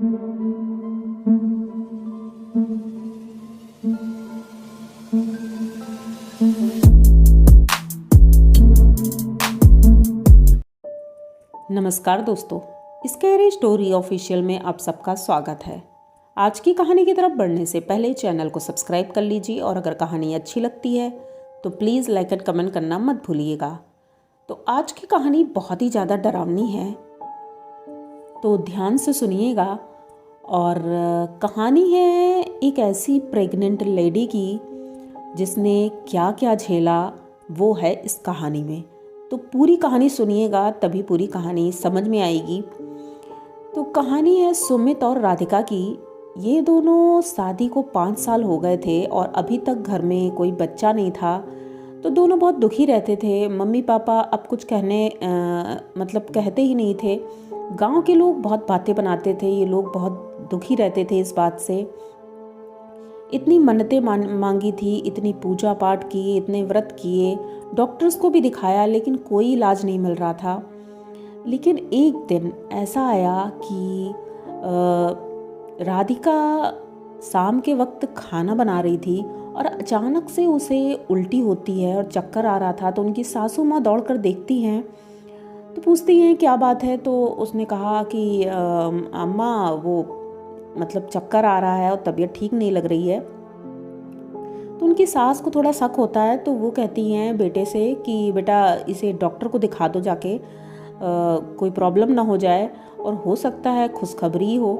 नमस्कार दोस्तों, scary story official में आप सबका स्वागत है। आज की कहानी की तरफ बढ़ने से पहले चैनल को सब्सक्राइब कर लीजिए और अगर कहानी अच्छी लगती है तो प्लीज़ लाइक एंड कमेंट करना मत भूलिएगा। तो आज की कहानी बहुत ही ज़्यादा डरावनी है, तो ध्यान से सुनिएगा। और कहानी है एक ऐसी प्रेग्नेंट लेडी की जिसने क्या क्या झेला, वो है इस कहानी में। तो पूरी कहानी सुनिएगा, तभी पूरी कहानी समझ में आएगी। तो कहानी है सुमित और राधिका की। ये दोनों शादी को 5 साल हो गए थे और अभी तक घर में कोई बच्चा नहीं था। तो दोनों बहुत दुखी रहते थे। मम्मी पापा अब कुछ कहते ही नहीं थे। गांव के लोग बहुत बातें बनाते थे, ये लोग बहुत दुखी रहते थे इस बात से। इतनी मन्नतें मांगी थी, इतनी पूजा पाठ की, इतने व्रत किए, डॉक्टर्स को भी दिखाया, लेकिन कोई इलाज नहीं मिल रहा था। लेकिन एक दिन ऐसा आया कि राधिका शाम के वक्त खाना बना रही थी और अचानक से उसे उल्टी होती है और चक्कर आ रहा था। तो उनकी सासू माँ दौड़ कर देखती हैं, तो पूछती हैं क्या बात है। तो उसने कहा कि अम्मा वो चक्कर आ रहा है और तबीयत ठीक नहीं लग रही है। तो उनकी सास को थोड़ा शक होता है, तो वो कहती हैं बेटे से कि बेटा इसे डॉक्टर को दिखा दो जाके, कोई प्रॉब्लम ना हो जाए और हो सकता है खुशखबरी हो।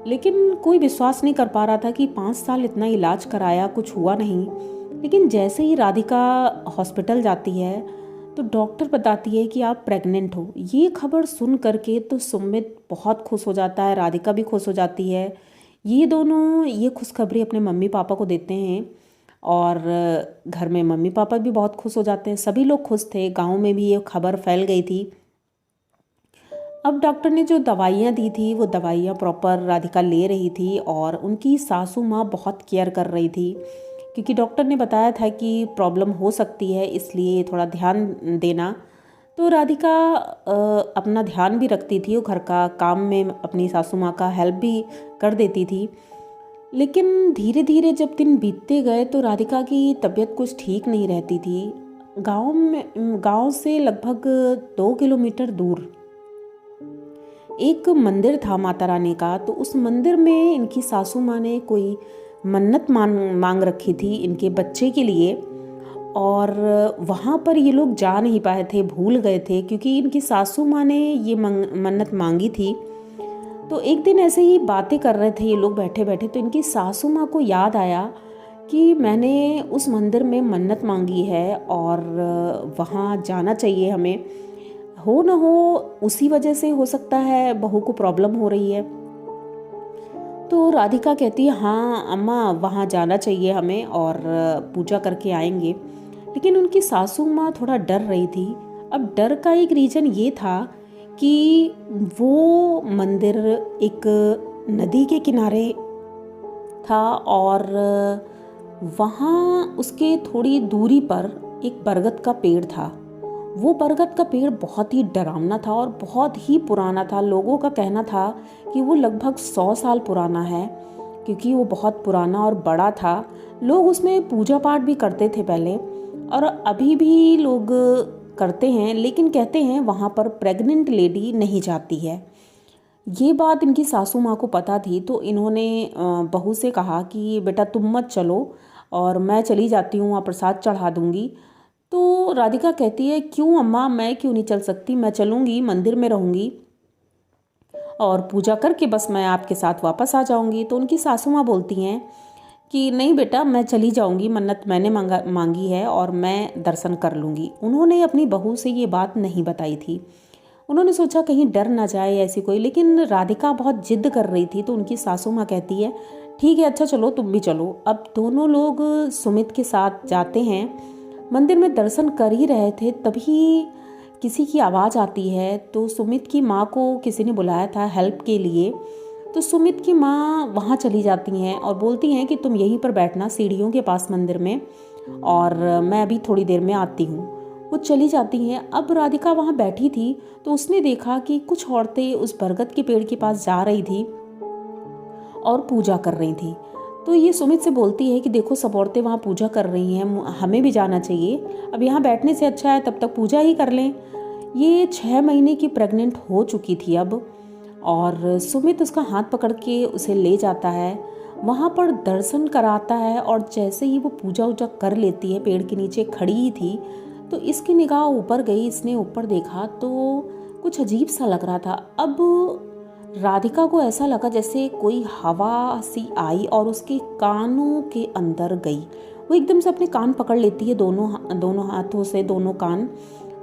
लेकिन कोई विश्वास नहीं कर पा रहा था कि 5 साल इतना इलाज कराया, कुछ हुआ नहीं। लेकिन जैसे ही राधिका हॉस्पिटल जाती है तो डॉक्टर बताती है कि आप प्रेग्नेंट हो। ये खबर सुन करके तो सुमित बहुत खुश हो जाता है, राधिका भी खुश हो जाती है। ये दोनों ये खुशखबरी अपने मम्मी पापा को देते हैं और घर में मम्मी पापा भी बहुत खुश हो जाते हैं। सभी लोग खुश थे, गांव में भी ये खबर फैल गई थी। अब डॉक्टर ने जो दवाइयाँ दी थी वो दवाइयाँ प्रॉपर राधिका ले रही थी और उनकी सासू माँ बहुत केयर कर रही थी, क्योंकि डॉक्टर ने बताया था कि प्रॉब्लम हो सकती है, इसलिए थोड़ा ध्यान देना। तो राधिका अपना ध्यान भी रखती थी, वो घर का काम में अपनी सासू माँ का हेल्प भी कर देती थी। लेकिन धीरे धीरे जब दिन बीतते गए तो राधिका की तबीयत कुछ ठीक नहीं रहती थी। गांव से लगभग 2 किलोमीटर दूर एक मंदिर था माता रानी का। तो उस मंदिर में इनकी सासू माँ ने कोई मन्नत मांग रखी थी इनके बच्चे के लिए, और वहाँ पर ये लोग जा नहीं पाए थे, भूल गए थे, क्योंकि इनकी सासू माँ ने ये मन्नत मांगी थी। तो एक दिन ऐसे ही बातें कर रहे थे ये लोग बैठे बैठे, तो इनकी सासू माँ को याद आया कि मैंने उस मंदिर में मन्नत मांगी है और वहाँ जाना चाहिए हमें। हो न हो उसी वजह से हो सकता है बहू को प्रॉब्लम हो रही है। तो राधिका कहती है हाँ अम्मा, वहाँ जाना चाहिए हमें और पूजा करके आएंगे। लेकिन उनकी सासू माँ थोड़ा डर रही थी। अब डर का एक रीज़न ये था कि वो मंदिर एक नदी के किनारे था और वहाँ उसके थोड़ी दूरी पर एक बरगद का पेड़ था। वो बरगद का पेड़ बहुत ही डरावना था और बहुत ही पुराना था। लोगों का कहना था कि वो लगभग 100 साल पुराना है, क्योंकि वो बहुत पुराना और बड़ा था। लोग उसमें पूजा पाठ भी करते थे पहले, और अभी भी लोग करते हैं, लेकिन कहते हैं वहाँ पर प्रेग्नेंट लेडी नहीं जाती है। ये बात इनकी सासू माँ को पता थी, तो इन्होंने बहू से कहा कि बेटा तुम मत चलो और मैं चली जाती हूँ, वहाँ प्रसाद चढ़ा दूँगी। तो राधिका कहती है क्यों अम्मा, मैं क्यों नहीं चल सकती, मैं चलूँगी, मंदिर में रहूँगी और पूजा करके बस मैं आपके साथ वापस आ जाऊँगी। तो उनकी सासू माँ बोलती हैं कि नहीं बेटा, मैं चली जाऊँगी, मन्नत मैंने मांगी है और मैं दर्शन कर लूँगी। उन्होंने अपनी बहू से ये बात नहीं बताई थी। उन्होंने सोचा कहीं डर ना जाए ऐसी कोई, लेकिन राधिका बहुत जिद कर रही थी। तो उनकी सासू माँ कहती है ठीक है, अच्छा चलो तुम भी चलो। अब दोनों लोग सुमित के साथ जाते हैं। मंदिर में दर्शन कर ही रहे थे, तभी किसी की आवाज़ आती है। तो सुमित की माँ को किसी ने बुलाया था हेल्प के लिए। तो सुमित की माँ वहाँ चली जाती हैं और बोलती हैं कि तुम यहीं पर बैठना सीढ़ियों के पास मंदिर में, और मैं अभी थोड़ी देर में आती हूँ। वो चली जाती हैं। अब राधिका वहाँ बैठी थी तो उसने देखा कि कुछ औरतें उस बरगद के पेड़ के पास जा रही थी और पूजा कर रही थी। तो ये सुमित से बोलती है कि देखो सब औरतें वहाँ पूजा कर रही हैं, हमें भी जाना चाहिए, अब यहाँ बैठने से अच्छा है तब तक पूजा ही कर लें। ये 6 महीने की प्रेग्नेंट हो चुकी थी अब, और सुमित उसका हाथ पकड़ के उसे ले जाता है, वहाँ पर दर्शन कराता है, और जैसे ही वो पूजा वूजा कर लेती है, पेड़ के नीचे खड़ी ही थी, तो इसकी निगाह ऊपर गई। इसने ऊपर देखा तो कुछ अजीब सा लग रहा था। अब राधिका को ऐसा लगा जैसे कोई हवा सी आई और उसके कानों के अंदर गई। वो एकदम से अपने कान पकड़ लेती है, दोनों हाथों से दोनों कान।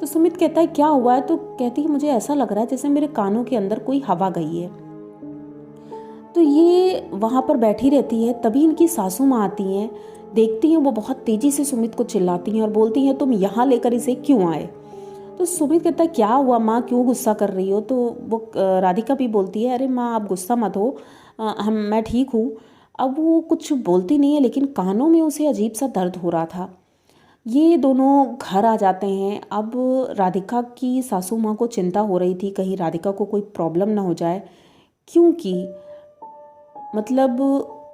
तो सुमित कहता है क्या हुआ है? तो कहती है मुझे ऐसा लग रहा है जैसे मेरे कानों के अंदर कोई हवा गई है। तो ये वहाँ पर बैठी रहती है, तभी इनकी सासू माँ आती हैं, देखती हैं, वो बहुत तेज़ी से सुमित को चिल्लाती हैं और बोलती हैं तुम यहाँ लेकर इसे क्यों आए? तो सुमित कहता है क्या हुआ माँ, क्यों गुस्सा कर रही हो? तो वो राधिका भी बोलती है अरे माँ आप गुस्सा मत हो, मैं ठीक हूँ। अब वो कुछ बोलती नहीं है, लेकिन कानों में उसे अजीब सा दर्द हो रहा था। ये दोनों घर आ जाते हैं। अब राधिका की सासू माँ को चिंता हो रही थी कहीं राधिका को कोई प्रॉब्लम ना हो जाए, क्योंकि मतलब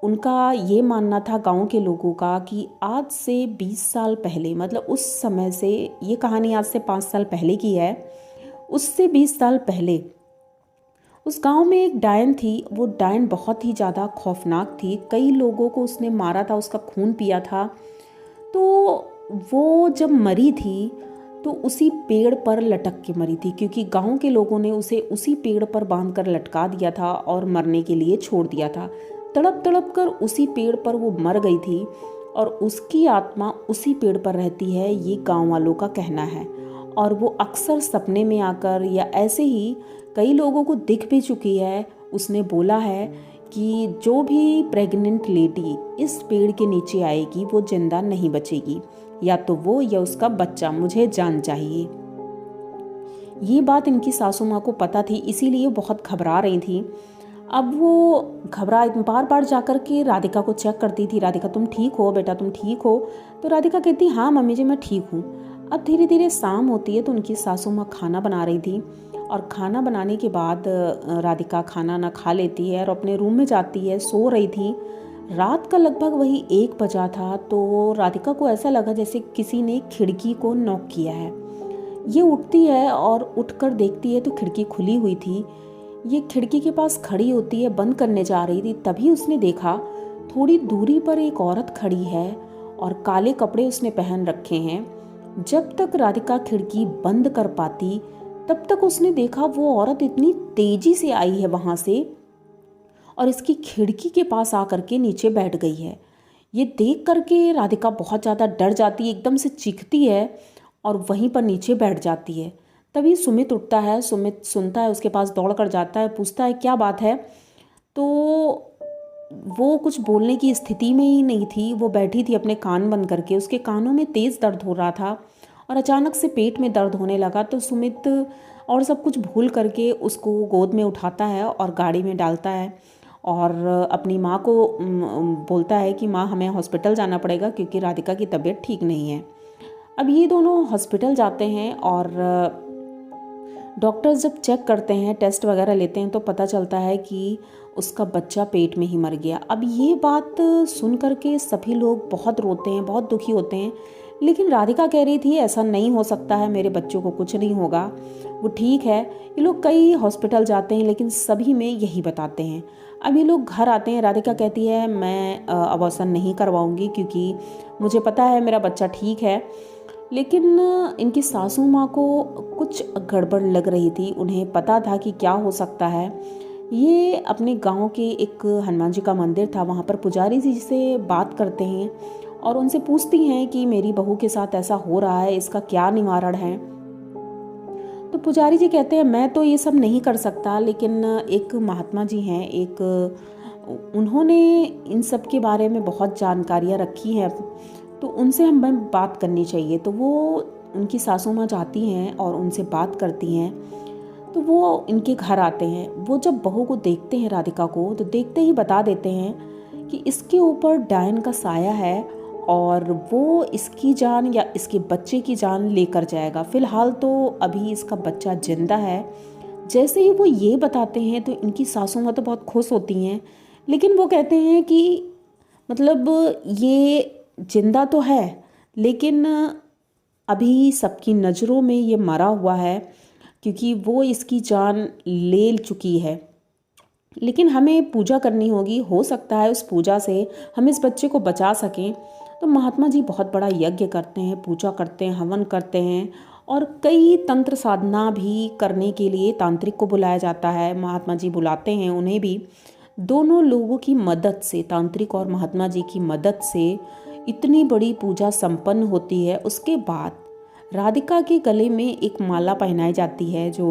उनका ये मानना था गांव के लोगों का कि आज से 20 साल पहले, मतलब उस समय से, ये कहानी आज से 5 साल पहले की है, उससे 20 साल पहले उस गांव में एक डायन थी। वो डायन बहुत ही ज़्यादा खौफनाक थी, कई लोगों को उसने मारा था, उसका खून पिया था। तो वो जब मरी थी तो उसी पेड़ पर लटक के मरी थी, क्योंकि गांव के लोगों ने उसे उसी पेड़ पर बांधकर लटका दिया था और मरने के लिए छोड़ दिया था। तड़प तड़प कर उसी पेड़ पर वो मर गई थी, और उसकी आत्मा उसी पेड़ पर रहती है, ये गांव वालों का कहना है। और वो अक्सर सपने में आकर या ऐसे ही कई लोगों को दिख भी चुकी है। उसने बोला है कि जो भी प्रेग्नेंट लेडी इस पेड़ के नीचे आएगी वो जिंदा नहीं बचेगी, या तो वो या उसका बच्चा, मुझे जान चाहिए। ये बात इनकी सासू माँ को पता थी, इसीलिए बहुत घबरा रही थी। अब वो घबरा बार बार जाकर के राधिका को चेक करती थी, राधिका तुम ठीक हो बेटा, तुम ठीक हो? तो राधिका कहती हाँ मम्मी जी मैं ठीक हूँ। अब धीरे धीरे शाम होती है, तो उनकी सासू माँ खाना बना रही थी, और खाना बनाने के बाद राधिका खाना ना खा लेती है और अपने रूम में जाती है, सो रही थी। रात का लगभग वही 1 बजा था। तो राधिका को ऐसा लगा जैसे किसी ने खिड़की को नॉक किया है। ये उठती है और उठकर देखती है तो खिड़की खुली हुई थी। ये खिड़की के पास खड़ी होती है, बंद करने जा रही थी, तभी उसने देखा थोड़ी दूरी पर एक औरत खड़ी है और काले कपड़े उसने पहन रखे हैं। जब तक राधिका खिड़की बंद कर पाती तब तक उसने देखा वो औरत इतनी तेजी से आई है वहाँ से, और इसकी खिड़की के पास आकर के नीचे बैठ गई है। ये देख करके राधिका बहुत ज़्यादा डर जाती है, एकदम से चीखती है और वहीं पर नीचे बैठ जाती है। तभी सुमित उठता है, सुमित सुनता है, उसके पास दौड़ कर जाता है, पूछता है क्या बात है? तो वो कुछ बोलने की स्थिति में ही नहीं थी, वो बैठी थी अपने कान बंद करके, उसके कानों में तेज़ दर्द हो रहा था और अचानक से पेट में दर्द होने लगा। तो सुमित और सब कुछ भूल करके उसको गोद में उठाता है और गाड़ी में डालता है, और अपनी माँ को बोलता है कि माँ हमें हॉस्पिटल जाना पड़ेगा क्योंकि राधिका की तबीयत ठीक नहीं है। अब ये दोनों हॉस्पिटल जाते हैं और डॉक्टर्स जब चेक करते हैं, टेस्ट वगैरह लेते हैं, तो पता चलता है कि उसका बच्चा पेट में ही मर गया। अब ये बात सुन करके सभी लोग बहुत रोते हैं, बहुत दुखी होते हैं, लेकिन राधिका कह रही थी ऐसा नहीं हो सकता है, मेरे बच्चों को कुछ नहीं होगा, वो ठीक है। ये लोग कई हॉस्पिटल जाते हैं लेकिन सभी में यही बताते हैं। अब ये लोग घर आते हैं, राधिका कहती है मैं अबॉर्शन नहीं करवाऊंगी क्योंकि मुझे पता है मेरा बच्चा ठीक है। लेकिन इनकी सासू माँ को कुछ गड़बड़ लग रही थी, उन्हें पता था कि क्या हो सकता है। ये अपने गांव के एक हनुमान जी का मंदिर था, वहाँ पर पुजारी जी से बात करते हैं और उनसे पूछती हैं कि मेरी बहू के साथ ऐसा हो रहा है, इसका क्या निवारण है। तो पुजारी जी कहते हैं मैं तो ये सब नहीं कर सकता, लेकिन एक महात्मा जी हैं, उन्होंने इन सब के बारे में बहुत जानकारियाँ रखी हैं, तो उनसे हमें बात करनी चाहिए। तो वो उनकी सासू माँ जाती हैं और उनसे बात करती हैं। तो वो इनके घर आते हैं। वो जब बहू को देखते हैं, राधिका को, तो देखते ही बता देते हैं कि इसके ऊपर डायन का साया है और वो इसकी जान या इसके बच्चे की जान लेकर जाएगा। फिलहाल तो अभी इसका बच्चा जिंदा है। जैसे ही वो ये बताते हैं तो इनकी सासू माँ तो बहुत खुश होती हैं, लेकिन वो कहते हैं कि मतलब ये जिंदा तो है, लेकिन अभी सबकी नज़रों में ये मरा हुआ है क्योंकि वो इसकी जान ले चुकी है। लेकिन हमें पूजा करनी होगी, हो सकता है उस पूजा से हम इस बच्चे को बचा सकें। तो महात्मा जी बहुत बड़ा यज्ञ करते हैं, पूजा करते हैं, हवन करते हैं और कई तंत्र साधना भी करने के लिए तांत्रिक को बुलाया जाता है। महात्मा जी बुलाते हैं उन्हें भी। दोनों लोगों की मदद से, तांत्रिक और महात्मा जी की मदद से इतनी बड़ी पूजा संपन्न होती है। उसके बाद राधिका के गले में एक माला पहनाई जाती है जो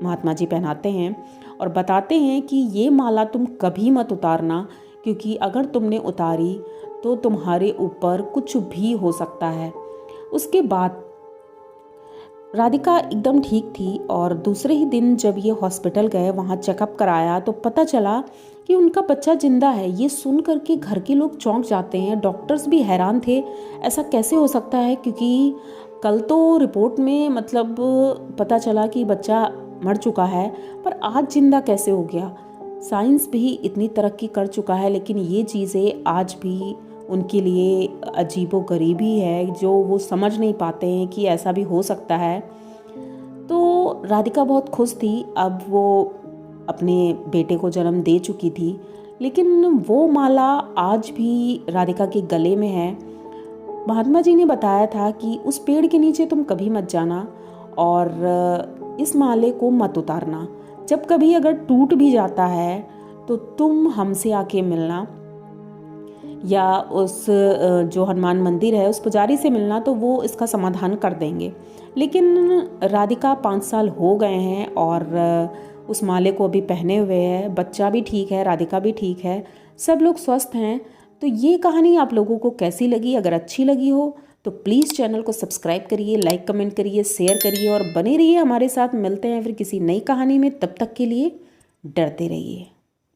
महात्मा जी पहनाते हैं और बताते हैं कि ये माला तुम कभी मत उतारना, क्योंकि अगर तुमने उतारी तो तुम्हारे ऊपर कुछ भी हो सकता है। उसके बाद राधिका एकदम ठीक थी और दूसरे ही दिन जब ये हॉस्पिटल गए, वहाँ चेकअप कराया तो पता चला कि उनका बच्चा जिंदा है। ये सुन करके घर के लोग चौंक जाते हैं, डॉक्टर्स भी हैरान थे, ऐसा कैसे हो सकता है, क्योंकि कल तो रिपोर्ट में मतलब पता चला कि बच्चा मर चुका है, पर आज जिंदा कैसे हो गया। साइंस भी इतनी तरक्की कर चुका है, लेकिन ये चीज़ें आज भी उनके लिए अजीबोगरीब ही है, जो वो समझ नहीं पाते हैं कि ऐसा भी हो सकता है। तो राधिका बहुत खुश थी, अब वो अपने बेटे को जन्म दे चुकी थी, लेकिन वो माला आज भी राधिका के गले में है। महात्मा जी ने बताया था कि उस पेड़ के नीचे तुम कभी मत जाना और इस माले को मत उतारना। जब कभी अगर टूट भी जाता है तो तुम हमसे आके मिलना, या उस जो हनुमान मंदिर है उस पुजारी से मिलना, तो वो इसका समाधान कर देंगे। लेकिन राधिका 5 साल हो गए हैं और उस माले को अभी पहने हुए है। बच्चा भी ठीक है, राधिका भी ठीक है, सब लोग स्वस्थ हैं। तो ये कहानी आप लोगों को कैसी लगी? अगर अच्छी लगी हो तो प्लीज़ चैनल को सब्सक्राइब करिए, लाइक कमेंट करिए, शेयर करिए और बने रहिए हमारे साथ। मिलते हैं फिर किसी नई कहानी में, तब तक के लिए डरते रहिए।